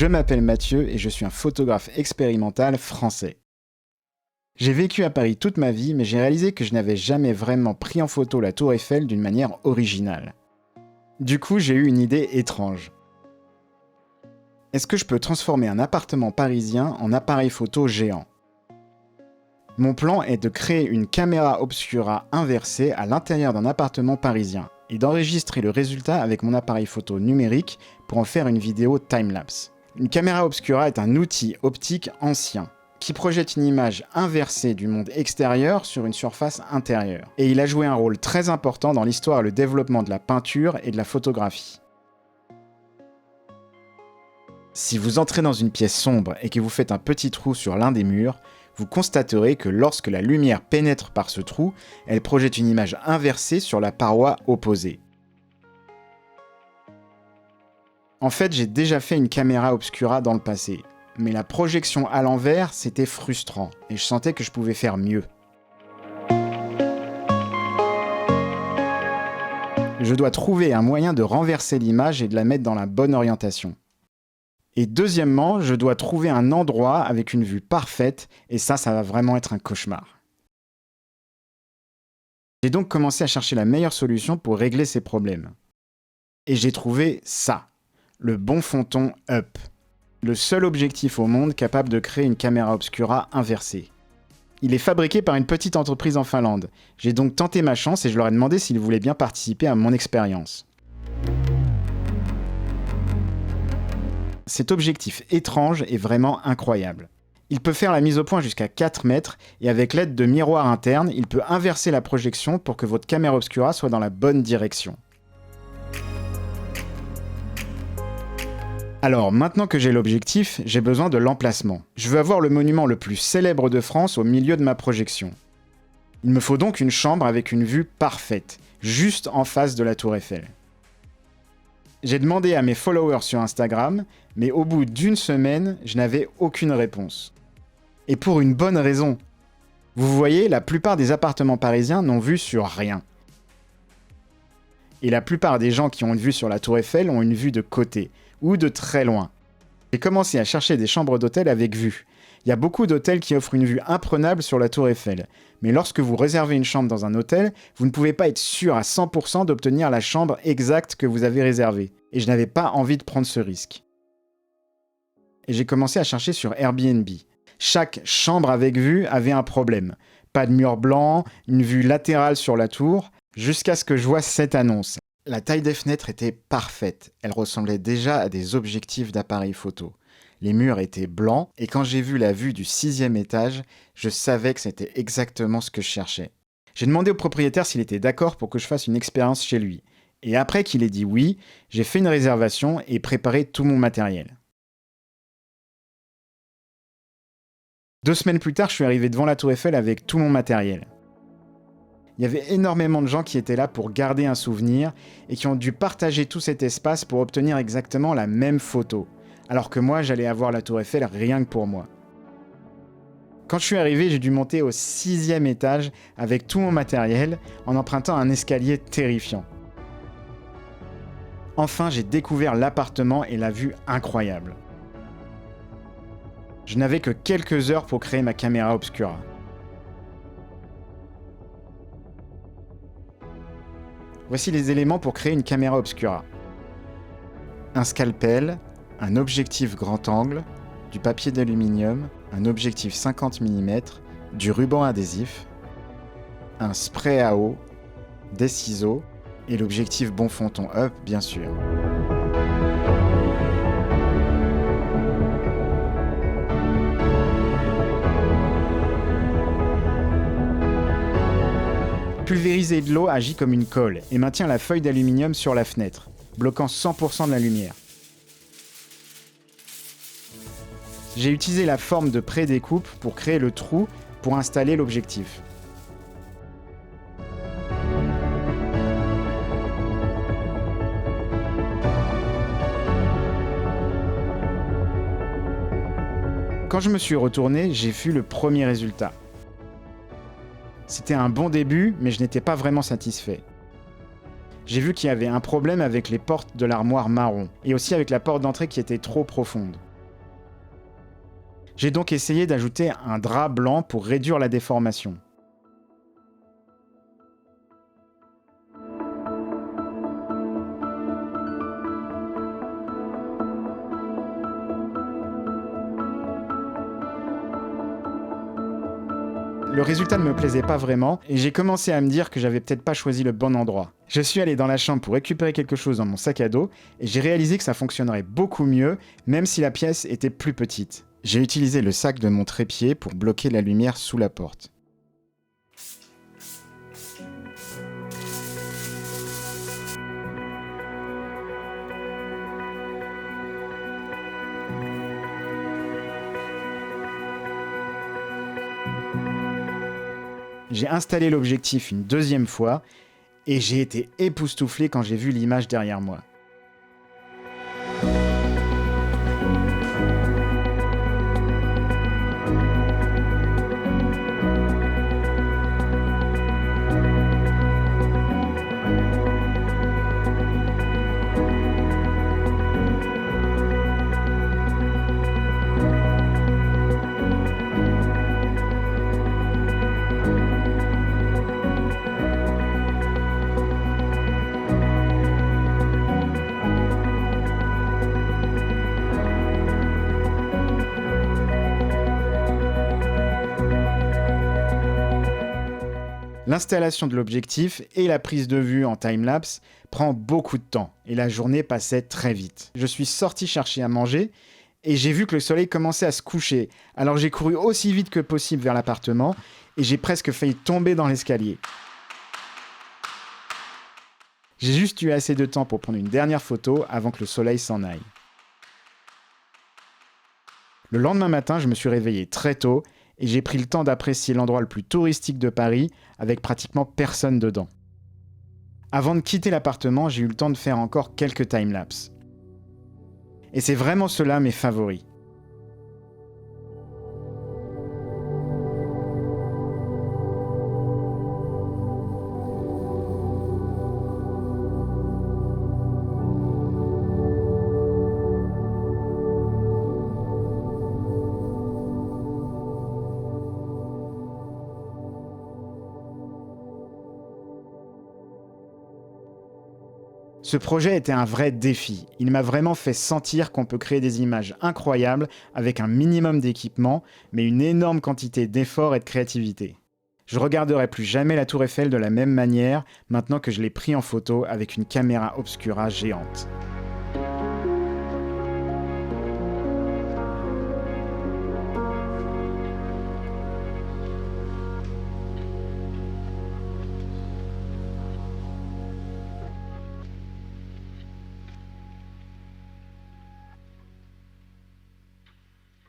m'appelle Mathieu et je suis un photographe expérimental français. J'ai vécu à Paris toute ma vie, mais j'ai réalisé que je n'avais jamais vraiment pris en photo la Tour Eiffel d'une manière originale. Du coup, j'ai eu une idée étrange. Est-ce que je peux transformer un appartement parisien en appareil photo géant ? Mon plan est de créer une caméra obscura inversée à l'intérieur d'un appartement parisien et d'enregistrer le résultat avec mon appareil photo numérique pour en faire une vidéo time-lapse. Une caméra obscura est un outil optique ancien qui projette une image inversée du monde extérieur sur une surface intérieure. Et il a joué un rôle très important dans l'histoire et le développement de la peinture et de la photographie. Si vous entrez dans une pièce sombre et que vous faites un petit trou sur l'un des murs, vous constaterez que lorsque la lumière pénètre par ce trou, elle projette une image inversée sur la paroi opposée. En fait, j'ai déjà fait une caméra obscura dans le passé, mais la projection à l'envers, c'était frustrant, et je sentais que je pouvais faire mieux. Je dois trouver un moyen de renverser l'image et de la mettre dans la bonne orientation. Et deuxièmement, je dois trouver un endroit avec une vue parfaite, et ça va vraiment être un cauchemar. J'ai donc commencé à chercher la meilleure solution pour régler ces problèmes. Et j'ai trouvé ça, le Bonfonton Up, le seul objectif au monde capable de créer une caméra obscura inversée. Il est fabriqué par une petite entreprise en Finlande. J'ai donc tenté ma chance et je leur ai demandé s'ils voulaient bien participer à mon expérience. Cet objectif étrange est vraiment incroyable. Il peut faire la mise au point jusqu'à 4 mètres et avec l'aide de miroirs internes, il peut inverser la projection pour que votre caméra obscura soit dans la bonne direction. Alors, maintenant que j'ai l'objectif, j'ai besoin de l'emplacement. Je veux avoir le monument le plus célèbre de France au milieu de ma projection. Il me faut donc une chambre avec une vue parfaite, juste en face de la Tour Eiffel. J'ai demandé à mes followers sur Instagram, mais au bout d'une semaine, je n'avais aucune réponse. Et pour une bonne raison. Vous voyez, la plupart des appartements parisiens n'ont vue sur rien. Et la plupart des gens qui ont une vue sur la Tour Eiffel ont une vue de côté, ou de très loin. J'ai commencé à chercher des chambres d'hôtel avec vue. Il y a beaucoup d'hôtels qui offrent une vue imprenable sur la Tour Eiffel, mais lorsque vous réservez une chambre dans un hôtel, vous ne pouvez pas être sûr à 100% d'obtenir la chambre exacte que vous avez réservée. Et je n'avais pas envie de prendre ce risque. Et j'ai commencé à chercher sur Airbnb. Chaque chambre avec vue avait un problème. Pas de mur blanc, une vue latérale sur la tour, jusqu'à ce que je vois cette annonce. La taille des fenêtres était parfaite. Elle ressemblait déjà à des objectifs d'appareil photo. Les murs étaient blancs, et quand j'ai vu la vue du 6e étage, je savais que c'était exactement ce que je cherchais. J'ai demandé au propriétaire s'il était d'accord pour que je fasse une expérience chez lui. Et après qu'il ait dit oui, j'ai fait une réservation et préparé tout mon matériel. 2 semaines plus tard, je suis arrivé devant la Tour Eiffel avec tout mon matériel. Il y avait énormément de gens qui étaient là pour garder un souvenir et qui ont dû partager tout cet espace pour obtenir exactement la même photo, alors que moi, j'allais avoir la Tour Eiffel rien que pour moi. Quand je suis arrivé, j'ai dû monter au 6e étage avec tout mon matériel en empruntant un escalier terrifiant. Enfin, j'ai découvert l'appartement et la vue incroyable. Je n'avais que quelques heures pour créer ma caméra obscura. Voici les éléments pour créer une caméra obscura. Un scalpel, un objectif grand angle, du papier d'aluminium, un objectif 50 mm, du ruban adhésif, un spray à eau, des ciseaux et l'objectif Bonfonton Up, bien sûr. Pulvériser de l'eau agit comme une colle et maintient la feuille d'aluminium sur la fenêtre, bloquant 100% de la lumière. J'ai utilisé la forme de pré-découpe pour créer le trou pour installer l'objectif. Quand je me suis retourné, j'ai vu le premier résultat. C'était un bon début, mais je n'étais pas vraiment satisfait. J'ai vu qu'il y avait un problème avec les portes de l'armoire marron, et aussi avec la porte d'entrée qui était trop profonde. J'ai donc essayé d'ajouter un drap blanc pour réduire la déformation. Le résultat ne me plaisait pas vraiment et j'ai commencé à me dire que j'avais peut-être pas choisi le bon endroit. Je suis allé dans la chambre pour récupérer quelque chose dans mon sac à dos et j'ai réalisé que ça fonctionnerait beaucoup mieux même si la pièce était plus petite. J'ai utilisé le sac de mon trépied pour bloquer la lumière sous la porte. J'ai installé l'objectif une deuxième fois et j'ai été époustouflé quand j'ai vu l'image derrière moi. L'installation de l'objectif et la prise de vue en timelapse prend beaucoup de temps et la journée passait très vite. Je suis sorti chercher à manger et j'ai vu que le soleil commençait à se coucher. Alors j'ai couru aussi vite que possible vers l'appartement et j'ai presque failli tomber dans l'escalier. J'ai juste eu assez de temps pour prendre une dernière photo avant que le soleil s'en aille. Le lendemain matin, je me suis réveillé très tôt et j'ai pris le temps d'apprécier l'endroit le plus touristique de Paris avec pratiquement personne dedans. Avant de quitter l'appartement, j'ai eu le temps de faire encore quelques timelapses. Et c'est vraiment ceux-là mes favoris. Ce projet était un vrai défi. Il m'a vraiment fait sentir qu'on peut créer des images incroyables avec un minimum d'équipement, mais une énorme quantité d'efforts et de créativité. Je regarderai plus jamais la Tour Eiffel de la même manière maintenant que je l'ai pris en photo avec une caméra obscura géante.